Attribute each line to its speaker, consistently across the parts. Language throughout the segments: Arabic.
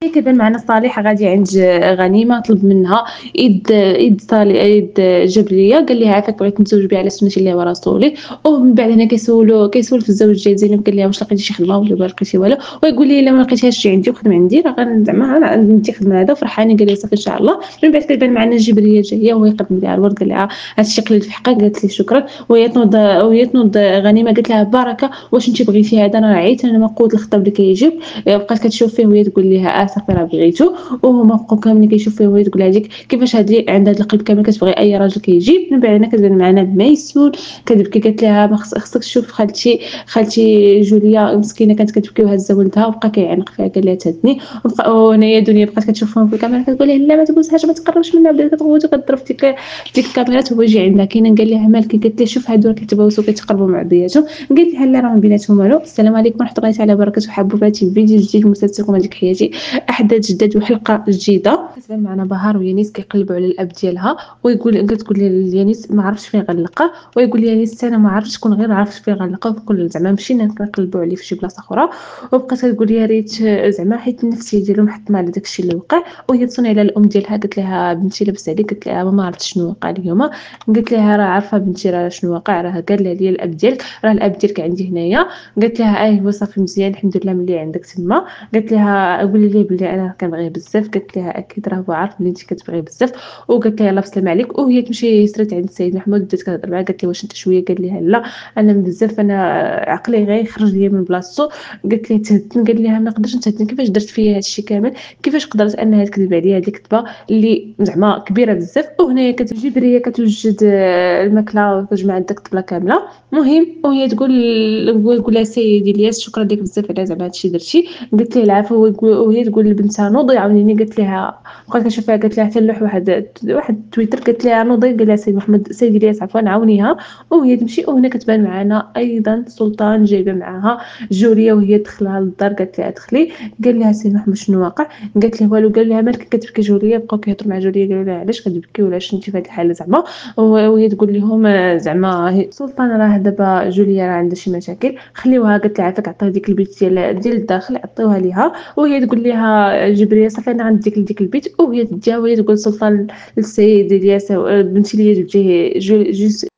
Speaker 1: كيبان معنا صالح غادي عند غنيمة طلب منها يد جبرية، قال لها عافاك بغيت نتزوج بها على سنة الله ورسوله. ومن بعد هنا كيسولو في الزوج ديال زينب، قال لها واش لقيتي شي خدمة ولا ما لقيتي والو، ويقول لي الا ما لقيتهاش جي عندي وخدم عندي، راه زعما ندي خدمة هذا فرحانة. قال لها صافي ان شاء الله. من بعد كيبان معنا جبرية جاية وهي قدم لها الورد، قال لها هادشي قليل في حقك، قالت لي شكرا. وهي تنوض غنيمة قالت لها بركة واش انت بغيتي هذا، انا عييت انا ما قوت الخطاب اللي كيجيب. بقات كتشوف فيه وهي تقول لها صافي راه بغيتو. وهما بقاو كاملين كيشوفوا فيه وهي تقول لها ديك كيفاش هادي عندها هاد القلب كامل كتبغي اي راجل كيجيب. من بعد هنا كتبان معنا ميسون كتبكي، قالت لها ما خصك تشوف خالتي جوليا مسكينه كانت كتبكي وهزه ولدها وبقى كيعانق فيها، قال لها تهدني. وهنايا دنيا بقات كتشوفهم في الكاميرا كتقول لها لا ما تبوسهاش ما تقربش منها، بدات كتغوت وكتضرب ديك الكاميرات. هو يجي عندها كاينه قال لها مالك، قالت لها شوف هادو كيتبوسوا كيتقربوا مع بعضياتهم. قالت لها لا راه ما بيناتهم والو. السلام عليكم ورحمه الله تعالى وبركاته، حبوباتي فيديو جديد مسلسلكم هذيك حياتي، احداث جداد وحلقه جديده. كتبان معنا بهار ويانيس كيقلبوا على الاب ديالها، كتقول ليانيس ما عرفتش فين غنلقاه، ويقول لي يانيس انا ما عرفتش شكون غير عرفت فين غنلقاه، كل زعما مشينا نقلبوا عليه في شي بلاصه اخرى. وبقات كتقول يا ريت زعما حيت النفسيه ديالو محطمه على داكشي اللي وقع. وهي تصوني على الام ديالها، قالت لها بنتي لاباس عليك، قالت لها ما عرفتش شنو وقع اليوم. قالت لها راه عارفه بنتي راه شنو وقع، راه قال لي الاب ديالك، راه الاب ديالك عندي هنايا. قالت لها هو صافي مزيان الحمد لله ملي عندك تما. قالت لها قولي ليه بلي انا كنبغيه بزاف. قالت لها اكيد راه هو عارف بلي انت كتبغيه بزاف. وقالت لها يلاه بسلام عليك. وهي تمشي سرات عند السيد محمود بدات كتهضر معاه، قالت له واش انت شويه، قال لها لا انا بزاف انا عقلي غيخرج ليا من بلاصتو. قالت ليه تهدن، قال لها ما نقدرش نتهدن، كيفاش درت فيا هادشي كامل، كيفاش قدرت انها تكذب عليا هذيك الكذبه اللي زعما كبيره بزاف. وهنايا كتجي بريه كتوجد الماكله وتجمع داك الطبله كامله. مهم وهي تقول لها سيدي الياس شكرا لك بزاف على زعما هادشي درتي. قلت ليه العفو. وهي تقول لبنتها نوضي عاونيني. قالت لها بقات كنشوفها، قالت لها حتى نلوح واحد تويتر، قالت لها نوضي. قال لها سيد محمد سيد الياس عفوا عاونيها. وهي تمشي. وهنا كتبان معنا ايضا سلطان جايبه معاها جوريه وهي دخلها للدار، قالت لها دخلي. قال لها سيد محمد شنو واقع، قالت له والو. قال لها مالك كتبكي جوريه. بقاو كيهضروا مع جوريه قالوا لها علاش كتبكي ولا شنتي في هذه الحاله زعما. وهي تقول لهم زعما سلطان راه دابا جوليه راه عندها شي مشاكل خليوها. قالت لها عافاك عطيها ديك البيت ديال الداخل عطيوها ليها. وهي تقول لها جبريه صافي انا غنديك لديك البيت. وهي تديها وهي تقول سلطان للسيد الياس بنتي ليا جبتيه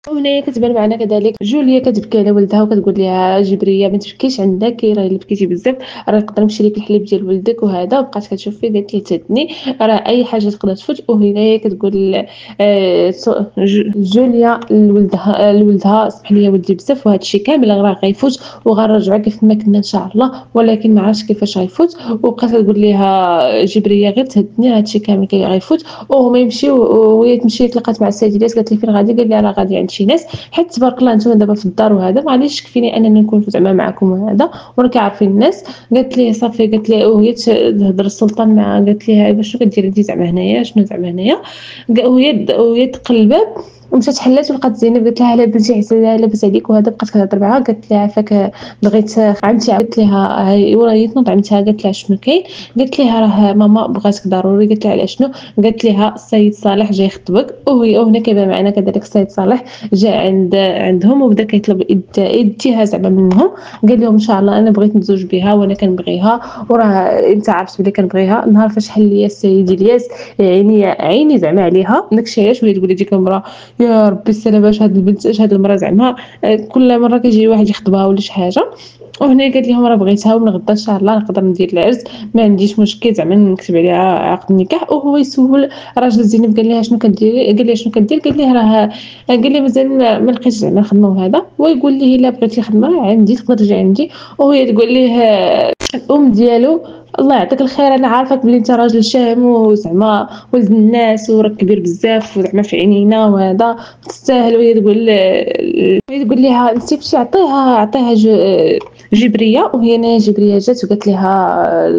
Speaker 1: وهنايا كتبان معنا كذلك جوليا كتبكي على ولدها وكتقول لها جبريه ما تبكيش عندك، راه الا بكيتي بزاف راه نقدر نمشي لك الحليب ديال ولدك وهذا. وبقات كتشوف فيه قالت لي تهدني راه اي حاجه تقدر تفوت. وهنايا كتقول جوليا لولدها اسمح لي ولدي بزاف وهذا الشيء كامل راه غيفوت وغنرجعوا كيف ما كنا ان شاء الله، ولكن ما عرفتش كيفاش غيفوت. وبقات كتقول لها جبريه غير تهدني هذا الشيء كامل غيفوت. وهما يمشيو وهي تمشي تلقات مع السيد الياس، قالت لي فين غادي، قال لها راه غادي عند شي ناس حيت تبارك الله نتوما دابا في الدار وهذا ما غاديش تكفيني انني نكون زعما معكم وهذا وراك كعارفين الناس. قالت لي صافي. قالت لي وهي تهضر السلطان مع قالت ليها شنو كديري انت زعما هنايا شنو زعما هنايا. وهي دق الباب ومشات حلات ولقات زينب. قالت لها على بنتي عسى لاباس عليك وهذا. بقات كتهضر معاها قالت لها عافاك بغيت عمتي. قالت لها هي تنوض عمتها قالت لها شنو كاين. قالت لها راه ماما بغاتك ضروري. قالت لها على شنو. قالت لها السيد صالح جاي يخطبك. وهنا كيبان معنا كذلك السيد صالح جاء عندهم وبدا كيطلب يديها زعما منهم. قال لهم ان شاء الله انا بغيت نتزوج بها وانا كنبغيها وراه انت عرفت بلي كنبغيها. نهار فاش حل ليا السيد الياس يعني عيني زعما عليها داكشي علاش ولات تقول لي ديك المراه يا ربي السلامه اش هاد البنت اش هاد المراه زعما كل مره كيجي واحد يخطبها ولا شي حاجه. وهنا قالت لهم راه بغيتها ومن غدا ان شاء الله نقدر ندير العرس ما عنديش مشكل زعما نكتب عليها عقد النكاح. وهو يسول راجل زينب قال لها شنو كديري، قال لها شنو كدير. قال ليه راه قال لي مازال ما لقيتش زعما خدمه وهذا. ويقول ليه الا بغيتي خدمه عندي تقدر تجي عندي. وهي تقول ليه الام ديالو الله يعطيك الخير انا عارفك بلي انت راجل شهم وزعما ولد الناس وراك كبير بزاف وزعما في عينينا وهذا تستاهل. وهي تقول لها انت مشي عطيها جبريه. وهي جبريه جات وقالت لها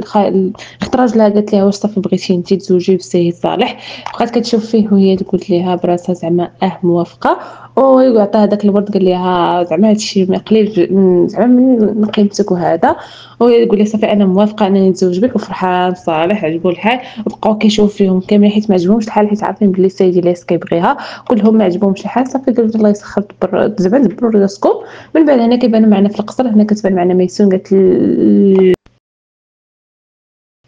Speaker 1: اخت راجلها قالت لها واش صافي بغيتي انت تزوجي بالسيد صالح. بقات كتشوف فيه وهي تقول لها براسها زعما موافقه. ويعطيها هذاك الورد قال ليها زعما هادشي قليل من زعما من قيمتك وهذا، وهي تقول ليه صافي انا موافقه انني نتزوج بك، وفرحان صالح عجبو الحال، وبقاو كيشوفوا فيهم كاملين حيت ما عجبهمش الحال، حيت عارفين بلي السيد اللي كيبغيها كلهم ما عجبهمش الحال. صافي قالوا الله يسخر زعما دبروا راسكم. من بعد هنا كيبانوا معنا في القصر، هنا كتبان معنا ميسون قالت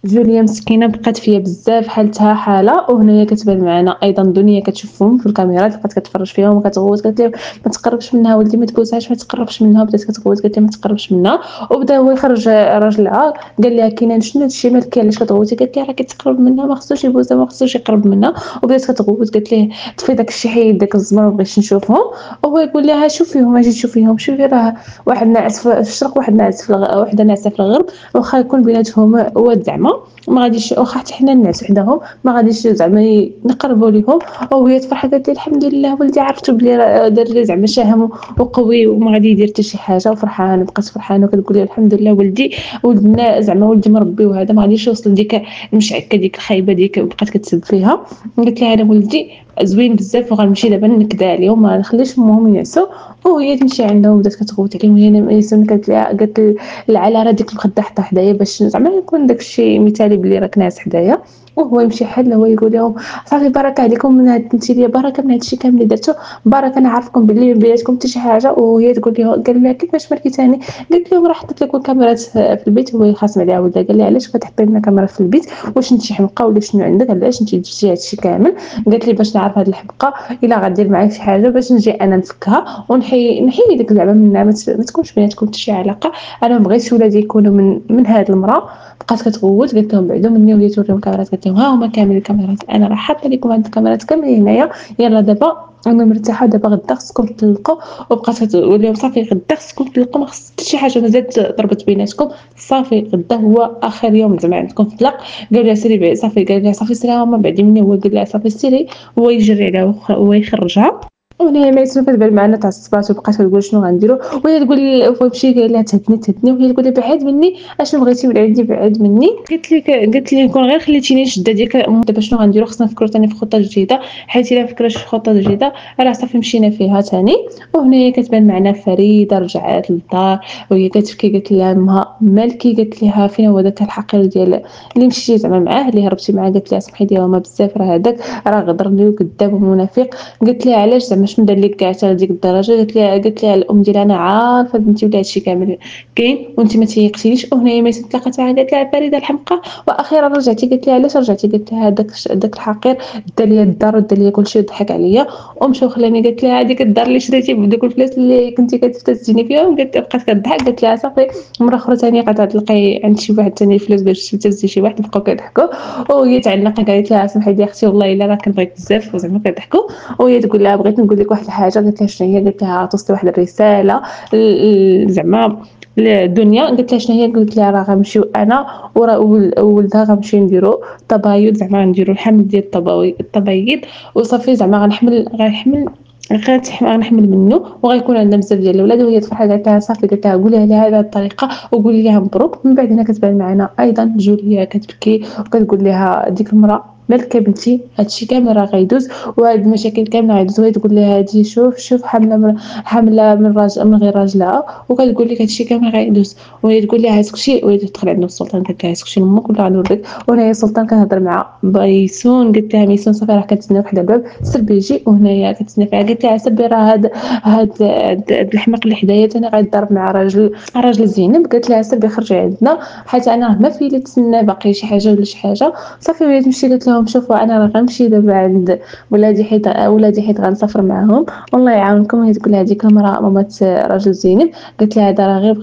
Speaker 1: جوليا مسكينه بقات فيا بزاف حالتها حاله. وهنايا كتبان معنا ايضا دنيا كتشوفهم في الكاميرات، بقات كتفرج فيهم وكتغوت، قالت لهم ما تقربش منها ولدي، ما تبوسهاش، ما تقربش منها، بدات كتغوت قالت لها ما تقربش منها. وبدا هو يخرج راجلها قال لها كاينه شنو هادشي مالك علاش كتغوتي، قالت لها راه كتقرب منها ما خصوش يبوسها ما خصوش يقرب منها. وبدات كتغوت قالت ليه طفي داك الشي حيد داك الزمر ما بغيتش نشوفهم. وهو يقول لها شوفيهم اجي تشوفيهم، شوفي راه واحد ناعس في الشرق واحد ناعس في وحده ناعسه في الغرب، واخا يكون بيناتهم واد زعما ما غاديش واخا حتى حنا الناس وحدهم ما غاديش زعما نقربوا ليهم. وهي تفرح قالت لي الحمد لله ولدي عرفتوا بلي دار لي زعما شهم وقوي وما غادي يدير حتى شي حاجه، وفرحانه بقات فرحانه وكتقول لي الحمد لله ولدي ولدنا زعما ولدي مربي وهذا ما غاديش يوصل ديك المشعكه ديك الخايبه ديك بقات كتسب فيها. قالت لها انا ولدي زوين بزاف وغنمشي دابا نكدا عليهم ما نخليش امهم ينعسوا. وهي تمشي عندهم بدات كتغوت عليهم، وهي ميسون قالت لها قالت العلا راه ديك الخده حطها حدايا باش زعما يكون داكشي مثالي بلي راك ناعس حدايا. وهو يمشي حل هو يقول لهم صافي بركه عليكم من هاد التمثيليه، بركه من هادشي كامل اللي درتو، بركه انا عارفكم بلي ما بيناتكم حتى شي حاجه. وهي تقول له قال لها كيفاش مركيتاني، قالت له راه حطيت لكم كاميرات في البيت. هو خاصم عليها ولدها قال لها علاش كتحطي لنا كاميرا في البيت، واش انت حمقى ولا شنو عندك، علاش انت درتي هادشي كامل. قالت لي باش نعرف هاد الحمقى الا غدير معاك شي حاجه باش نجي انا نفكها نحي ديك زعما منها ما تكونش بيناتكم حتى شي علاقه. انا ما بغيتش ولادي يكونوا من هاد المراه. بقات كتغوت قالت لهم بعدوا مني وليت توريهم الكاميرات، قالت لهم ها هما كامل الكاميرات انا راه حاطه لكم هاد الكاميرات كاملين هنايا، يلا دابا انا مرتاحه دابا غدا خصكم تطلقوا. وبقات كتقول لهم صافي غدا خصكم تطلقوا ما خص حتى شي حاجه مازال تربط بيناتكم، صافي غدا هو اخر يوم زعما عندكم في الطلاق. قال لها سيري صافي قال لها صافي سيري ماما بعدي مني. هو قال لها صافي سيري هو يجري عليها ويخرجها. وهنا ميسون كتبان معنا تعصبات وبقات كتقول شنو غنديروا، وهي تقول هو مشي قال لها تهدني وهي تقول لها بعد مني اشنو بغيتي من عندي بعد مني. قلت لي كون غير خليتيني شده ديك دابا شنو غنديروا خصنا نفكروا ثاني في خطه جديده، حيت الا فكرش في خطه جديده راه صافي مشينا فيها ثاني. وهنا كتبان معنا فريده رجعات للدار وهي كتبكي قالت لها امها مالكي، قالت لها فين هو داك الحقير ديال اللي مشيتي زعما معاه اللي هربتي معاه، قالت لها سمحي لي ماما بزاف راه هذاك راه غدرني وكذاب ومنافق. قالت لها علاش زعما شنو دار لك كاع حتى لديك الدرجه، قالت لها الام ديالها انا عارفه بنتي ولا هادشي كامل كاين وانت ما تيقتينيش. وهنايا ما تلاقات معها قالت لها فريده الحمقى واخيرا رجعتي. قالت لها علاش رجعتي، قالت لها داك الحقير دا ليا الدار دا ليا كلشي وضحك عليا ومشى وخلاني. قالت لها هذيك الدار اللي شريتي بدوك الفلوس اللي كنتي كتفتزيني فيهم، قالت بقات كضحك. قالت لها صافي مره اخرى ثاني غتلقاي عند شي واحد ثاني الفلوس باش تفتزي شي واحد. بقاو كيضحكوا وهي تعلق قالت لها سمحي لي اختي والله الا راه كنبغيك بزاف وزعما كيضحكوا. وهي تقول لها بغيت نقول لك واحد الحاجه. قالت لها شنو هي، قالت لها توصلي واحد الرساله زعما الدنيا. قالت لها شنو هي، قالت لها راه غنمشيو انا وولدها غنمشيو نديرو تبايض زعما نديرو الحمل ديال التبايض وصافي زعما غنحمل منه وغيكون عندنا بزاف ديال الاولاد. وهي تفرح قالت لها صافي، قالت لها قوليها لها هذه الطريقه وقولي لها مبروك. من بعد هنا كتبان معنا ايضا جوليا كتبكي وكتقول لها ديك المراه مالك بنتي هادشي كامل راه غيدوز وهاد المشاكل كامله غيدوز. وهي تقول لها هادي شوف حامله من غير راجلها وكتقول لك هادشي كامل غيدوز. وهي تقول لها هاتشي وهي تدخل عند السلطان قالت لها هاتشي لامك ولا غنوريك. وهنايا السلطان كنهضر مع ميسون قالت لها ميسون صافي راه كنتسنى واحد الباب سربي يجي. وهنايا كتسنى فيها قالت لها سربي راه هاد الحماق اللي حدايا انا غيضرب مع راجل زينب. قالت لها سربي خرجي عندنا حيت انا ما في لي تسنى باقي شي حاجه ولا شي حاجه. صافي وهي تمشي قالت لهم شوفوا انا راه غنمشي دابا عند ولادي حيت غنسافر معاهم الله يعاونكم. وهي تقول لها هذيك المراه مامات راجل زينب. قالت لها هذا راه غير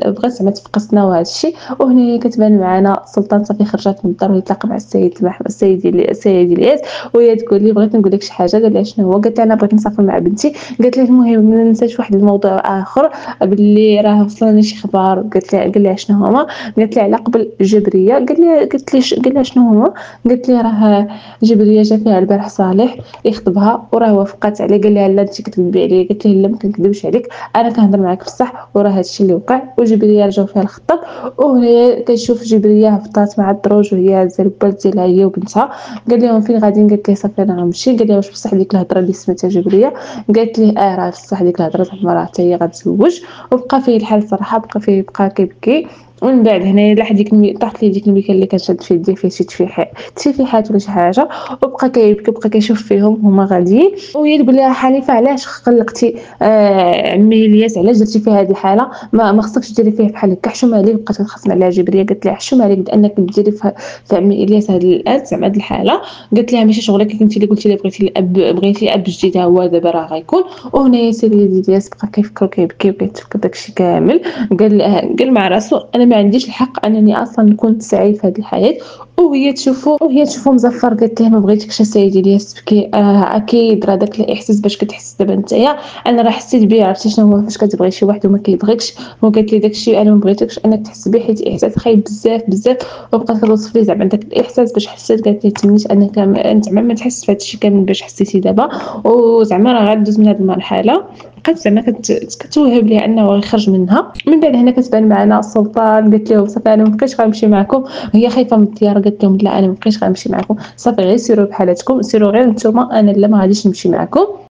Speaker 1: بغى زعما تفقسنا وهذا الشيء. وهنا كتبان معنا السلطان صافي خرجت من الدار ويتلاقى مع السيد الياس. وهي تقول لي بغيت نقول لك شي حاجه. قال لها شنو هو، قالت لها انا بغيت نسافر مع بنتي. قالت لها المهم ما ننساش واحد الموضوع اخر باللي راه وصلنا شي خبر. قال لها شنو هما، قالت لها على قبل الجبريه. قال لها شنو هما، قالت لي راه راه جبرية جا فيها البارح صالح يخطبها وراه وافقات عليه، قال لها لا انت كتكذبي عليا، قالت له لا ما كنكذبش عليك، انا كنهضر معاك بصح وراه هادشي اللي وقع. وجبرية رجعوا فيها الخطاب، وهي كتشوف جبرية هبطات مع الدروج وهي هازه البال ديالها هي وبنتها. قال لهم فين غاديين؟ قالت ليه صافي انا غنمشي. قال لها واش بصح ديك الهضره اللي سمعتها جبرية؟ قالت ليه راه بصح ديك الهضره زعما راه حتى هي غتزوج. وبقى فيه الحال صراحه، بقى كيبكي. ومن بعد هنايا لاح ديك طاحت ليه ديك الميكا اللي كان شاد في يديه فيه شي تفيحات ولا شي حاجه، وبقى كيبكي بقى كيشوف فيهم هما غاديين. وهي تقول لها حنيفه علاش قلقتي عمي الياس، علاش درتي في هذه الحاله؟ ما خصكش ديري فيه بحال هكا، حشومه عليه. بقات كتخصم عليها جبريه، قالت لها حشومه عليك بانك ديري في عمي الياس هذه الان زعما هذه الحاله. قالت لها ماشي شغلك، كنتي اللي قلتي لي بغيتي اب جديد، ها هو دابا راه غيكون. وهنا سيدي الياس بقى كيفكر وكيبكي وكيتفكر داكشي كامل. قال مع راسو انا ما عنديش الحق انني اصلا نكون سعيد في هذه الحياه. وهي تشوفو مزفر، قالت له ما بغيتكش سيدي الياس تبكي، اكيد راه داك الاحساس باش كتحس دابا نتايا انا راه حسيت بيه، عرفتي شنو هو فاش كتبغي شي واحد وما كيبغيكش. وقالت لي داكشي انا ما بغيتكش انك تحس به حيت احساس خايب بزاف بزاف. وبقات كتوصف لي زعما داك الاحساس باش حسيت. قالت لي تمنيت انك زعما ما تحس فهاد الشيء كامل باش حسيتي دابا، وزعما راه غادوز من هذه المرحله. بقات زعما كتوهب ليه انه غيخرج منها. من بعد هنا كتبان معنا سلطان، قالت لهم صافي انا مابقيتش غنمشي معكم. هي خايفه من الطياره، قالت لهم لا انا مابقيتش غنمشي معكم، صافي غير سيروا بحالاتكم، سيروا غير نتوما، انا لا ما غاديش نمشي معكم.